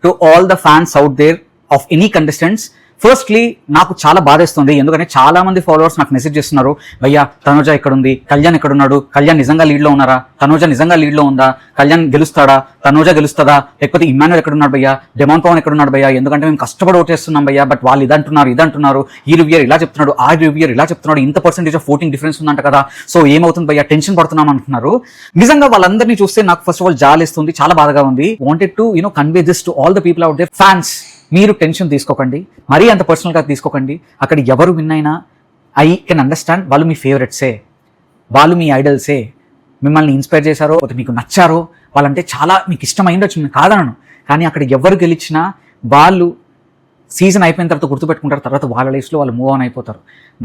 To all the fans out there of any contestants. Firstly నాకు చాలా బాధేస్తుంది, ఎందుకంటే చాలా మంది ఫాలోవర్స్ నాకు మెసేజ్ చేస్తున్నారు, భయ్యా తనుజ ఎక్కడుంది, కళ్యాణ్ ఎక్కడున్నాడు, కళ్యాణ్ నిజంగా లీడ్ లో ఉన్నారా, తనుజ నిజంగా లీడ్ లో ఉందా, కళ్యాణ్ గెలుస్తాడా, తనుజ గెలుస్తుందా, లేకపోతే ఇమ్మాన్యుల్ ఎక్కడున్నాడు భయ్యా, డెమాన్ పవన్ ఎక్కడున్నాడు భయ్యా, ఎందుకంటే మేము కష్టపడి ఓటేస్తున్నాం భయ్యా, బట్ వాళ్ళు ఇదంటున్నారు, ఈ రివ్యూయర్ ఇలా చెప్తున్నాడు, ఆ రివ్యూయర్ ఇలా చెప్తున్నాడు, ఇంత పర్సెంటేజ్ ఆఫ్ ఓటింగ్ డిఫరెన్స్ ఉందంట కదా, సో ఏమవుతుంది భయ్యా, టెన్షన్ పడుతున్నాం అంటున్నారు. నిజంగా వాళ్ళందరినీ చూస్తే నాకు ఫస్ట్ ఆఫ్ ఆల్ జాలేస్తుంది, చాలా బాధగా ఉంది. Wanted to convey this to all the people out there. Fans, మీరు టెన్షన్ తీసుకోకండి, మరీ అంత పర్సనల్గా తీసుకోకండి. అక్కడ ఎవరు విన్ అయినా ఐ కెన్ అండర్స్టాండ్, వాళ్ళు మీ ఫేవరెట్సే, వాళ్ళు మీ ఐడల్సే, మిమ్మల్ని ఇన్స్పైర్ చేశారో మీకు నచ్చారో, వాళ్ళంటే చాలా మీకు ఇష్టమైండొచ్చు, నేను కాదనను. కానీ అక్కడ ఎవరు గెలిచినా వాళ్ళు సీజన్ అయిపోయిన తర్వాత గుర్తుపెట్టుకుంటారు, తర్వాత వాళ్ళ లైఫ్లో వాళ్ళు మూవ్ ఆన్ అయిపోతారు.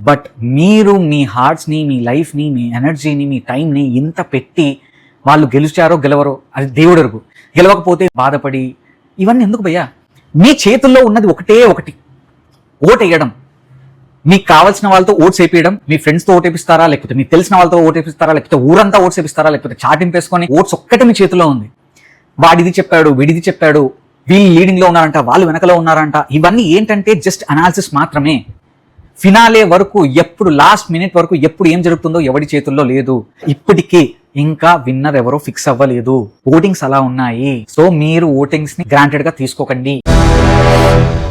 బట్ మీరు మీ హార్ట్స్ని, మీ లైఫ్ని, మీ ఎనర్జీని, మీ టైంని ఇంత పెట్టి వాళ్ళు గెలిచారో గెలవరో అది దేవుడు ఎరుగు. గెలవకపోతే బాధపడి ఇవన్నీ ఎందుకు భయ్యా? మీ చేతుల్లో ఉన్నది ఒకటే ఒకటి, ఓట్ వేయడం. మీకు కావాల్సిన వాళ్ళతో ఓట్స్ వేయించడం, మీ ఫ్రెండ్స్తో ఓట్ వేపిస్తారా, లేకపోతే మీకు తెలిసిన వాళ్ళతో ఓట్ వేపిస్తారా, లేకపోతే ఊరంతా ఓట్స్ వేపిస్తారా, లేకపోతే చాటింపేసుకొని ఓట్స్ ఒక్కటే మీ చేతిలో ఉంది. వాడిది చెప్పాడు, వీడిది చెప్పాడు, వీళ్ళు లీడింగ్లో ఉన్నారంట, వాళ్ళు వెనకలో ఉన్నారంట, ఇవన్నీ ఏంటంటే జస్ట్ అనాలిసిస్ మాత్రమే. ఫినాలే వరకు ఎప్పుడు, లాస్ట్ మినిట్ వరకు ఎప్పుడు ఏం జరుగుతుందో ఎవడి చేతుల్లో లేదు. ఇప్పటికీ ఇంకా విన్నర్ ఎవరో ఫిక్స్ అవ్వలేదు, ఓటింగ్స్ అలా ఉన్నాయి. సో మీరు ఓటింగ్స్ ని గ్రాంటెడ్ గా తీసుకోకండి.